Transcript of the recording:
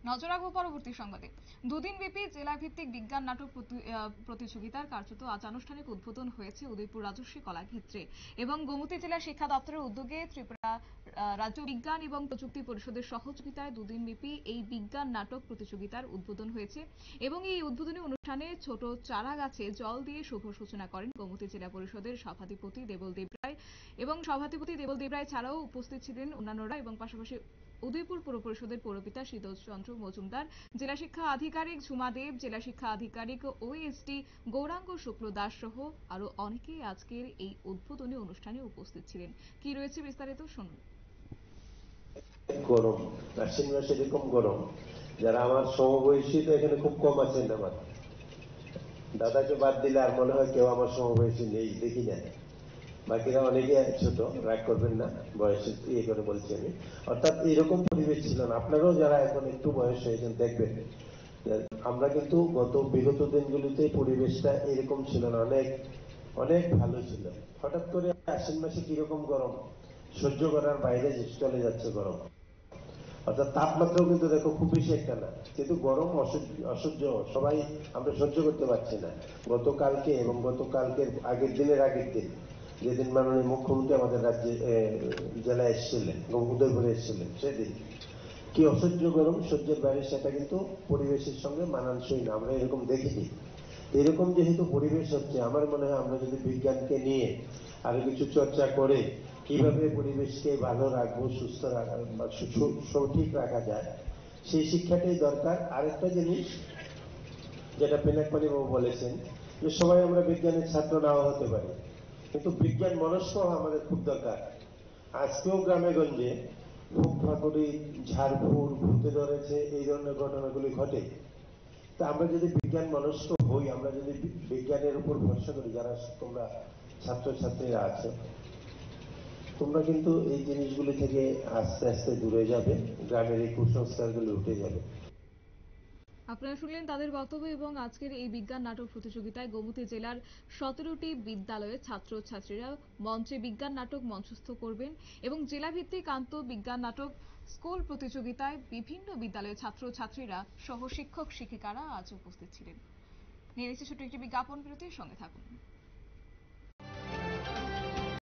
নজর রাখবো পরবর্তী সংবাদে। দুদিন ব্যাপী জেলাভিত্তিক বিজ্ঞান নাটক প্রতিযোগিতার কার্যত আজ আনুষ্ঠানিক উদ্বোধন হয়েছে উদয়পুর রাজস্বী কলাক্ষেত্রে এবং গোমতী জেলা শিক্ষা দপ্তরের উদ্যোগে ত্রিপুরা রাজ্য বিজ্ঞান এবং প্রযুক্তি পরিষদের সহযোগিতায় দুদিন ব্যাপী এই বিজ্ঞান নাটক প্রতিযোগিতার উদ্বোধন হয়েছে এবং এই উদ্বোধনী অনুষ্ঠানে ছোট চারা গাছে জল দিয়ে শুভ সূচনা করেন গোমতী জেলা পরিষদের সভাধিপতি দেবল দেবরায় এবং সভাধিপতি দেবল দেবরায় ছাড়াও উপস্থিত ছিলেন অন্যান্যরা এবং পাশাপাশি উদয়পুর পৌর পরিষদের পৌরপিতা শীতল চন্দ্র মজুমদার, জেলা শিক্ষা আধিকারিক ঝুমা দেব, জেলা শিক্ষা আধিকারিক ওএসডি গৌরাঙ্গ শুক্ল দাস সহ আরো অনেকেই আজকের এই উদ্বোধনী অনুষ্ঠানে উপস্থিত ছিলেন। কি রয়েছে বিস্তারিত শুনুন। গরম, আশ্বিন মাসে এরকম গরম, যারা আমার সমবয়সী তো এখানে খুব কম আছেন। আমার দাদাকে বাদ দিলে আর মনে হয় কেউ আমার সমবয়সী নেই, দেখি না। বাকিরা অনেকে ছোট, রাগ করবেন না, বয়সে ইয়ে করে বলছি আমি। অর্থাৎ এরকম পরিবেশ ছিল না। আপনারাও যারা এখন একটু বয়স হয়েছেন দেখবেন আমরা কিন্তু বিগত দিনগুলিতে পরিবেশটা এরকম ছিল না, অনেক অনেক ভালো ছিল। হঠাৎ করে আশ্বিন মাসে কিরকম গরম, সহ্য করার বাইরে চলে যাচ্ছে গরম। অর্থাৎ তাপমাত্রাও কিন্তু দেখো খুব বেশি একটা না, কিন্তু গরম অসহ্য, সবাই আমরা সহ্য করতে পারছি না। গতকালকে এবং গতকালকের আগের দিন যেদিন মাননীয় মুখ্যমন্ত্রী আমাদের রাজ্যে জেলায় এসেছিলেন, উদয়পুরে এসেছিলেন, সেদিন কি অসহ্য গরম, সহ্যের বাইরে, সেটা কিন্তু পরিবেশের সঙ্গে মানানসই না, আমরা এরকম দেখিনি। এরকম যেহেতু পরিবেশ হচ্ছে, আমার মনে হয় আমরা যদি বিজ্ঞানকে নিয়ে আরো কিছু চর্চা করে কিভাবে পরিবেশকে ভালো রাখবো, সুস্থ রাখা বা সঠিক রাখা যায়, সেই শিক্ষাটাই দরকার। আরেকটা জিনিস যেটা পেনাকপানি বাবু বলেছেন, যে সবাই আমরা বিজ্ঞানের ছাত্র নাও হতে পারি, কিন্তু বিজ্ঞান মনস্ক আমাদের খুব দরকার। আজকেও গ্রামে গঞ্জে খুব ফাঁকুড়ি, ঝাড়ফুঁড়, ভূতে ধরেছে, এই ধরনের ঘটনাগুলি ঘটে। তা আমরা যদি বিজ্ঞান মনস্ক হই, আমরা যদি বিজ্ঞানের উপর ভরসা করি, যারা তোমরা ছাত্রছাত্রীরা আছো, তোমরা কিন্তু এই জিনিসগুলি থেকে আস্তে আস্তে দূরে যাবে, গ্রামের এই কুসংস্কারগুলি উঠে যাবে। আপনারা শুনলেন তাদের বক্তব্য এবং আজকের এই বিজ্ঞান নাটক প্রতিযোগিতায় গোমতী জেলার 17টি বিদ্যালয়ের ছাত্রছাত্রীরা মঞ্চে বিজ্ঞান নাটক মঞ্চস্থ করবেন এবং জেলাভিত্তিক আন্ত বিজ্ঞান নাটক স্কুল প্রতিযোগিতায় বিভিন্ন বিদ্যালয়ের ছাত্রছাত্রীরা সহ শিক্ষক শিক্ষিকারা আজ উপস্থিত ছিলেন। নিয়ে নিচ্ছে ছোট্ট একটি বিজ্ঞাপন বিরতির সঙ্গে থাকুন।